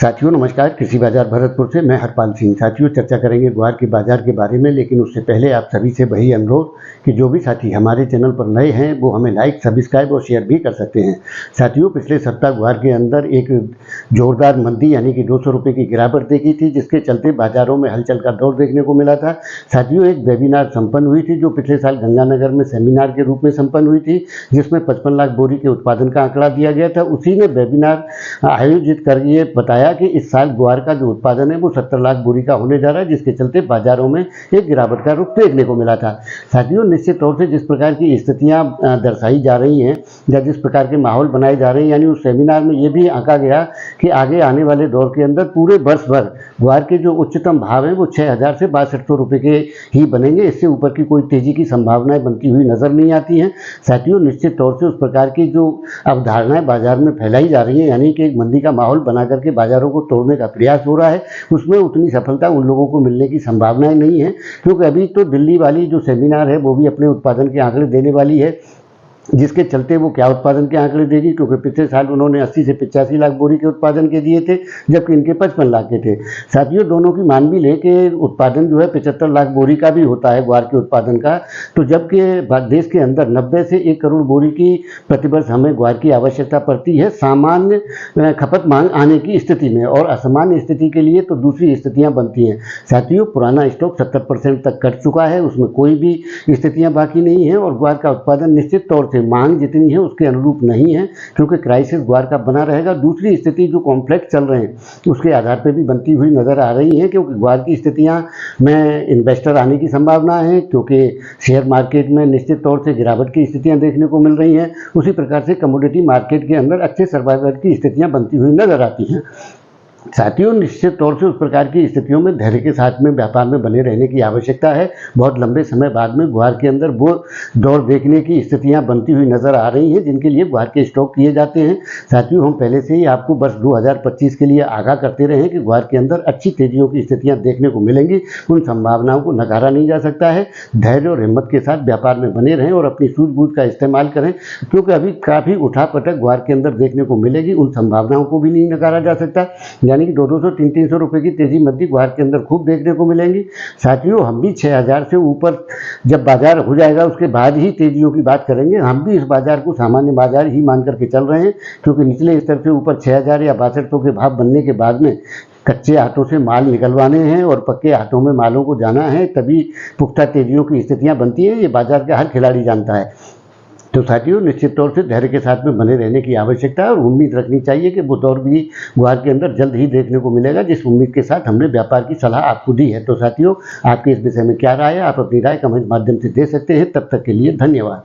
साथियों नमस्कार, कृषि बाजार भरतपुर से मैं हरपाल सिंह। साथियों चर्चा करेंगे ग्वार के बाजार के बारे में, लेकिन उससे पहले आप सभी से वही अनुरोध कि जो भी साथी हमारे चैनल पर नए हैं वो हमें लाइक, सब्सक्राइब और शेयर भी कर सकते हैं। साथियों पिछले सप्ताह ग्वार के अंदर एक जोरदार मंदी यानी कि 200 रुपये की गिरावट देखी थी, जिसके चलते बाजारों में हलचल का दौर देखने को मिला था। साथियों एक वेबिनार संपन्न हुई थी जो पिछले साल गंगानगर में सेमिनार के रूप में संपन्न हुई थी, जिसमें 55 लाख बोरी के उत्पादन का आंकड़ा दिया गया था। उसी ने वेबिनार आयोजित कर ये बताया कि इस साल ग्वार का जो उत्पादन है वो 70 लाख बोरी का होने जा रहा है, जिसके चलते बाजारों में एक गिरावट का रुख देखने को मिला था। साथियों निश्चित तौर से जिस प्रकार की स्थितियां दर्शाई जा रही हैं या जिस प्रकार के माहौल बनाए जा रहे हैं, यानी उस सेमिनार में ये भी आंका गया कि आगे आने वाले दौर के अंदर पूरे वर्ष भर ग्वार के जो उच्चतम भाव हैं वो 6000 से 6200 रुपये के ही बनेंगे। इससे ऊपर की कोई तेजी की संभावनाएं बनती हुई नजर नहीं आती हैं। साथियों निश्चित तौर से उस प्रकार की जो अवधारणाएं बाजार में फैलाई जा रही हैं, यानी कि एक मंदी का माहौल बना करके बाजारों को तोड़ने का प्रयास हो रहा है, उसमें उतनी सफलता उन लोगों को मिलने की संभावनाएं नहीं है, क्योंकि अभी तो दिल्ली वाली जो सेमिनार है वो भी अपने उत्पादन के आंकड़े देने वाली है, जिसके चलते वो क्या उत्पादन के आंकड़े देगी, क्योंकि पिछले साल उन्होंने 80 से 85 लाख बोरी के उत्पादन के दिए थे, जबकि इनके 55 लाख के थे। साथियों दोनों की मान भी लें कि उत्पादन जो है 75 लाख बोरी का भी होता है ग्वार के उत्पादन का, तो जबकि देश के अंदर 90 से 1 करोड़ बोरी की प्रतिवर्ष हमें ग्वार की आवश्यकता पड़ती है सामान्य खपत मांग आने की स्थिति में, और असामान्य स्थिति के लिए तो दूसरी स्थितियाँ बनती हैं। साथियों पुराना स्टॉक 70% तक कट चुका है, उसमें कोई भी स्थितियाँ बाकी नहीं है, और ग्वार का उत्पादन निश्चित तौर से मांग जितनी है उसके अनुरूप नहीं है, क्योंकि क्राइसिस ग्वार का बना रहेगा। दूसरी स्थिति जो कॉम्प्लेक्स चल रहे हैं उसके आधार पर भी बनती हुई नजर आ रही है, क्योंकि ग्वार की स्थितियां में इन्वेस्टर आने की संभावना है, क्योंकि शेयर मार्केट में निश्चित तौर से गिरावट की स्थितियां देखने को मिल रही हैं। उसी प्रकार से कमोडिटी मार्केट के अंदर अच्छे सर्वाइवल की स्थितियां बनती हुई नजर आती हैं। साथियों निश्चित तौर से उस प्रकार की स्थितियों में धैर्य के साथ में व्यापार में बने रहने की आवश्यकता है। बहुत लंबे समय बाद में ग्वार के अंदर वो दौर देखने की स्थितियां बनती हुई नजर आ रही हैं जिनके लिए ग्वार के स्टॉक किए जाते हैं। साथियों हम पहले से ही आपको वर्ष 2025 के लिए आगाह करते रहे कि ग्वार के अंदर अच्छी तेजियों की स्थितियां देखने को मिलेंगी। उन संभावनाओं को नकारा नहीं जा सकता है। धैर्य और हिम्मत के साथ व्यापार में बने रहें और अपनी सूझबूझ का इस्तेमाल करें, क्योंकि अभी काफ़ी उठापटक ग्वार के अंदर देखने को मिलेगी। उन संभावनाओं को भी नहीं नकारा जा सकता, यानी कि 200-300 रुपये की तेजी मंदी ग्वार के अंदर खूब देखने को मिलेंगी। साथियों हम भी 6000 से ऊपर जब बाजार हो जाएगा उसके बाद ही तेजियों की बात करेंगे। हम भी इस बाजार को सामान्य बाजार ही मान करके चल रहे हैं, क्योंकि निचले स्तर से ऊपर 6000 या 6200 के भाव बनने के बाद में कच्चे हाथों से माल निकलवाने हैं और पक्के हाथों में मालों को जाना है, तभी पुख्ता तेजियों की स्थितियां बनती हैं। ये बाजार का हर खिलाड़ी जानता है। तो साथियों निश्चित तौर से धैर्य के साथ में बने रहने की आवश्यकता है और उम्मीद रखनी चाहिए कि वो दौर भी ग्वार के अंदर जल्द ही देखने को मिलेगा, जिस उम्मीद के साथ हमने व्यापार की सलाह आपको दी है। तो साथियों आपकी इस विषय में क्या राय है, आप अपनी राय कमेंट माध्यम से दे सकते हैं। तब तक के लिए धन्यवाद।